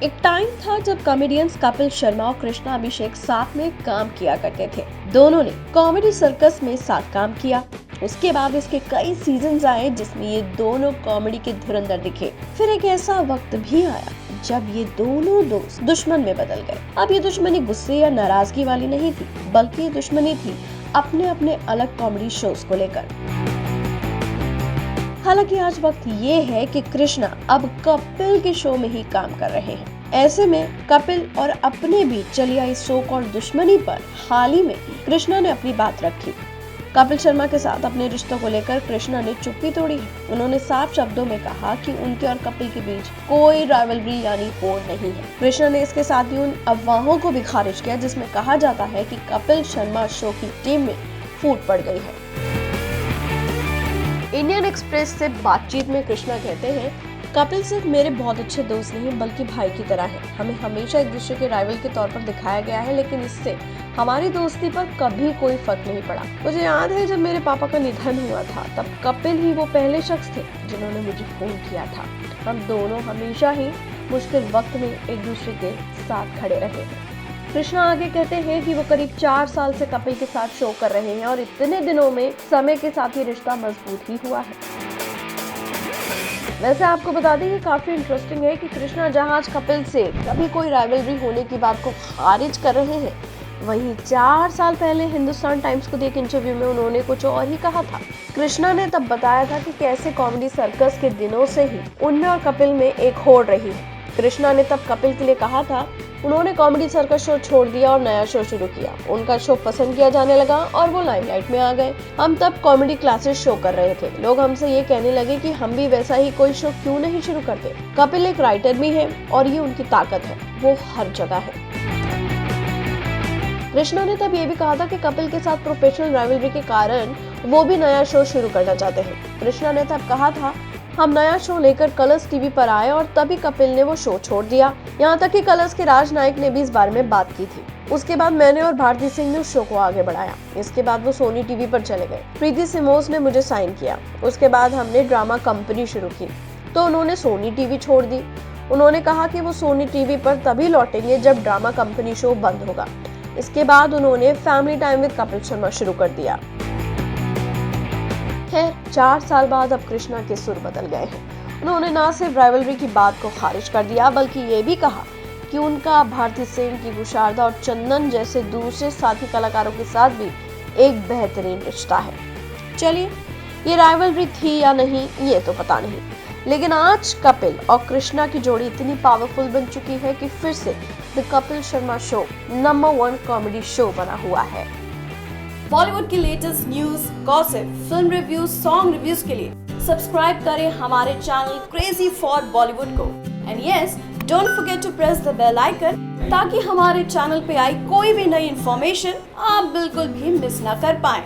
एक टाइम था जब कॉमेडियंस कपिल शर्मा और कृष्णा अभिषेक साथ में काम किया करते थे। दोनों ने कॉमेडी सर्कस में साथ काम किया। उसके बाद इसके कई सीजन्स आए जिसमें ये दोनों कॉमेडी के धुरंधर दिखे। फिर एक ऐसा वक्त भी आया जब ये दोनों दोस्त दुश्मन में बदल गए। अब ये दुश्मनी गुस्से या नाराजगी वाली नहीं थी, बल्कि ये दुश्मनी थी अपने अपने अलग कॉमेडी शोज को लेकर। हालांकि आज वक्त ये है कि कृष्णा अब कपिल के शो में ही काम कर रहे हैं। ऐसे में कपिल और अपने बीच चली आई सो कॉल्ड दुश्मनी पर हाल ही में कृष्णा ने अपनी बात रखी। कपिल शर्मा के साथ अपने रिश्तों को लेकर कृष्णा ने चुप्पी तोड़ी है। उन्होंने साफ शब्दों में कहा कि उनके और कपिल के बीच कोई राइवलरी यानी होड़ नहीं है। कृष्णा ने इसके साथ ही उन अफवाहों को भी खारिज किया जिसमें कहा जाता है कि कपिल शर्मा शो की टीम में फूट पड़ गई है। इंडियन एक्सप्रेस से बातचीत में कृष्णा कहते हैं, कपिल सिर्फ मेरे बहुत अच्छे दोस्त नहीं बल्कि भाई की तरह है। हमें हमेशा एक दूसरे के राइवल के तौर पर दिखाया गया है, लेकिन इससे हमारी दोस्ती पर कभी कोई फर्क नहीं पड़ा। मुझे याद है जब मेरे पापा का निधन हुआ था तब कपिल ही वो पहले शख्स थे जिन्होंने मुझे फोन किया था। हम दोनों हमेशा ही मुश्किल वक्त में एक दूसरे के साथ खड़े रहे हैं। कृष्णा आगे कहते हैं कि वो करीब 4 साल से कपिल के साथ शो कर रहे हैं और इतने दिनों में समय के साथ ये रिश्ता मजबूत ही हुआ है। वैसे आपको बता दें कि काफी इंटरेस्टिंग है कि कृष्णा जहां आज कपिल से कभी कोई राइवलरी होने की बात को खारिज कर रहे हैं, वहीं 4 साल पहले हिंदुस्तान टाइम्स को दिए एक इंटरव्यू में उन्होंने कुछ और ही कहा था। कृष्णा ने तब बताया था कि कैसे कॉमेडी सर्कस के दिनों से ही उनमें और कपिल में एक होड़ रही है। कृष्णा ने तब कपिल के लिए कहा था उन्होंने कॉमेडी सर्कस शो छोड़ दिया और नया शो शुरू किया। उनका शो पसंद किया जाने लगा और वो लाइमलाइट में आ गए। हम तब कॉमेडी क्लासेस शो कर रहे थे। लोग हमसे ये कहने लगे कि हम भी वैसा ही कोई शो क्यों नहीं शुरू करते। कपिल एक राइटर भी है और ये उनकी ताकत है, वो हर जगह है। कृष्णा ने तब ये भी कहा था कि कपिल के साथ प्रोफेशनल राइवलरी के कारण वो भी नया शो शुरू करना चाहते हैं। कृष्णा ने तब कहा था हम नया शो लेकर कलर्स टीवी पर आए और तभी कपिल ने वो शो छोड़ दिया। यहाँ तक कि कलर्स के राजनायक ने भी इस बारे में बात की थी। उसके बाद मैंने और भारती सिंह ने उस शो को आगे बढ़ाया। इसके बाद वो सोनी टीवी पर चले गए। प्रीति सिमोस ने मुझे साइन किया। उसके बाद हमने ड्रामा कंपनी शुरू की तो उन्होंने सोनी टीवी छोड़ दी। उन्होंने कहा कि वो सोनी टीवी पर तभी लौटेंगे जब ड्रामा कंपनी शो बंद होगा। इसके बाद उन्होंने family time with Kapil Sharma शुरू कर दिया। खैर 4 साल बाद अब कृष्णा के सुर बदल गए हैं। उन्होंने न सिर्फ राइवलरी की बात को खारिज कर दिया बल्कि ये भी कहा कि उनका भारती सिंह की कुशारदा और चंदन जैसे दूसरे साथी कलाकारों के साथ भी एक बेहतरीन रिश्ता है। चलिए ये राइवलरी थी या नहीं ये तो पता नहीं, लेकिन आज कपिल और कृष्णा की जोड़ी इतनी पावरफुल बन चुकी है कि फिर से the Kapil Sharma show number 1 comedy show बना हुआ है। बॉलीवुड की latest news, gossip, film reviews, song reviews के लिए सब्सक्राइब करें हमारे चैनल क्रेजी फॉर बॉलीवुड को। And yes, don't forget to press the bell icon ताकि हमारे चैनल पे आई कोई भी नई इंफॉर्मेशन आप बिल्कुल भी मिस ना कर पाएं।